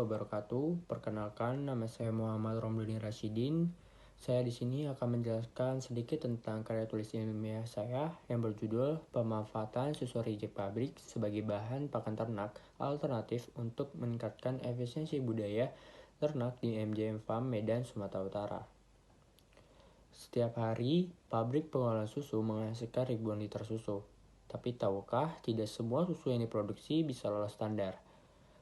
wabarakatuh. Perkenalkan, nama saya Muhammad Romdoni Rasyidin. Saya di sini akan menjelaskan sedikit tentang karya tulis ilmiah saya yang berjudul Pemanfaatan Susu Reject Pabrik sebagai bahan pakan ternak alternatif untuk meningkatkan efisiensi budaya ternak di MJM Farm Medan, Sumatera Utara. Setiap hari, pabrik pengolahan susu menghasilkan ribuan liter susu. Tapi tahukah tidak semua susu yang diproduksi bisa lolos standar?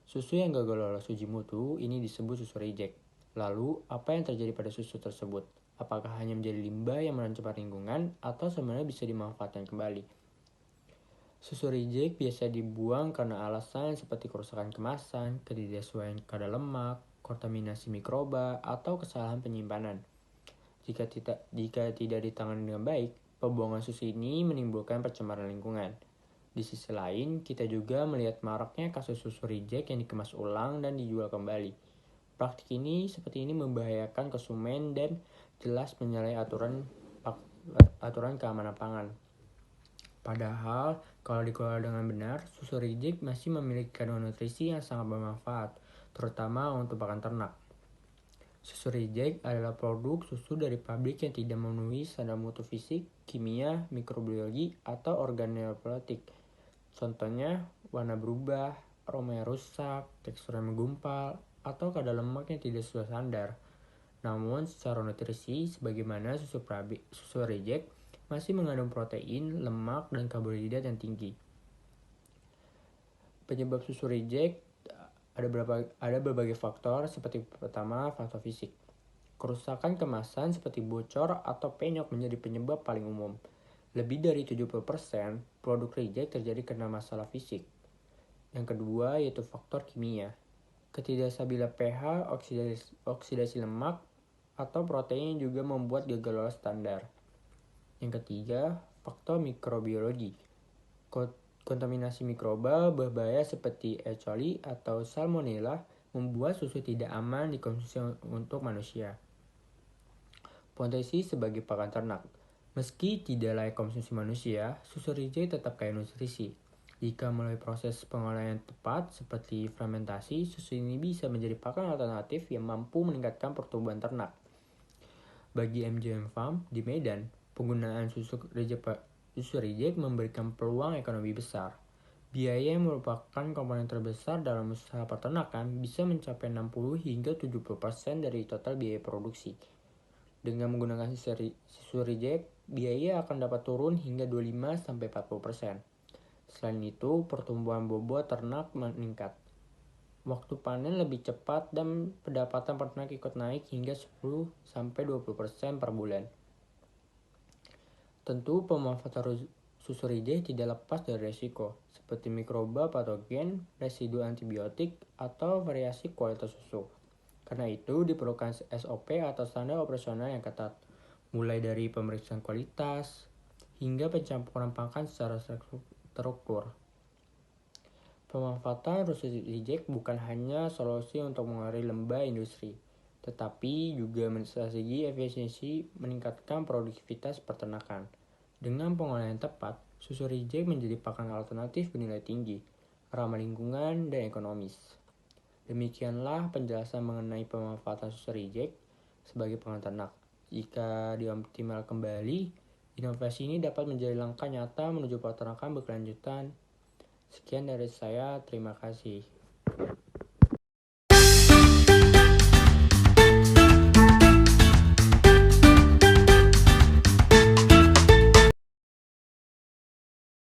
Susu yang gagal lolos uji mutu ini disebut susu reject. Lalu, apa yang terjadi pada susu tersebut? Apakah hanya menjadi limbah yang mencemar lingkungan atau sebenarnya bisa dimanfaatkan kembali? Susu reject biasa dibuang karena alasan seperti kerusakan kemasan, ketidaksesuaian kadar lemak, kontaminasi mikroba, atau kesalahan penyimpanan. Jika tidak ditangani dengan baik, pembuangan susu ini menimbulkan pencemaran lingkungan. Di sisi lain, kita juga melihat maraknya kasus susu reject yang dikemas ulang dan dijual kembali. Praktik ini seperti ini membahayakan konsumen dan jelas menyalahi aturan keamanan pangan. Padahal, kalau dikelola dengan benar, susu reject masih memiliki kandungan nutrisi yang sangat bermanfaat, terutama untuk pakan ternak. Susu reject adalah produk susu dari pabrik yang tidak memenuhi standar mutu fisik, kimia, mikrobiologi, atau organoleptik. Contohnya, warna berubah, aroma yang rusak, tekstur yang menggumpal, atau kadar lemak yang tidak sesuai standar. Namun, secara nutrisi, sebagaimana susu reject masih mengandung protein, lemak, dan karbohidrat yang tinggi. Penyebab susu reject ada berbagai faktor, seperti pertama, faktor fisik. Kerusakan kemasan seperti bocor atau penyok menjadi penyebab paling umum. Lebih dari 70% produk reject terjadi karena masalah fisik. Yang kedua yaitu faktor kimia. Ketidakstabilan pH, oksidasi lemak, atau protein juga membuat gagal lolos standar. Yang ketiga, faktor mikrobiologi. Kontaminasi mikroba berbahaya seperti E. coli atau Salmonella membuat susu tidak aman dikonsumsi untuk manusia. Potensi sebagai pakan ternak. Meski tidak layak konsumsi manusia, susu reject tetap kaya nutrisi. Jika melalui proses pengolahan yang tepat seperti fermentasi, susu ini bisa menjadi pakan alternatif yang mampu meningkatkan pertumbuhan ternak. Bagi MJM Farm di Medan, penggunaan susu reject memberikan peluang ekonomi besar. Biaya yang merupakan komponen terbesar dalam usaha peternakan bisa mencapai 60 hingga 70% dari total biaya produksi. Dengan menggunakan susu reject, biaya akan dapat turun hingga 25-40%. Selain itu, pertumbuhan bobot ternak meningkat. Waktu panen lebih cepat dan pendapatan peternak ikut naik hingga 10-20% per bulan. Tentu, pemanfaatan susu reject tidak lepas dari risiko, seperti mikroba patogen, residu antibiotik, atau variasi kualitas susu. Karena itu diperlukan SOP atau standar operasional yang ketat, mulai dari pemeriksaan kualitas hingga pencampuran pakan secara terukur. Pemanfaatan susu reject bukan hanya solusi untuk mengurangi limbah industri, tetapi juga strategi efisiensi meningkatkan produktivitas peternakan. Dengan pengolahan yang tepat, susu reject menjadi pakan alternatif bernilai tinggi, ramah lingkungan, dan ekonomis. Demikianlah penjelasan mengenai pemanfaatan susu reject sebagai pakan ternak. Jika dioptimal kembali, inovasi ini dapat menjadi langkah nyata menuju peternakan berkelanjutan. Sekian dari saya, terima kasih.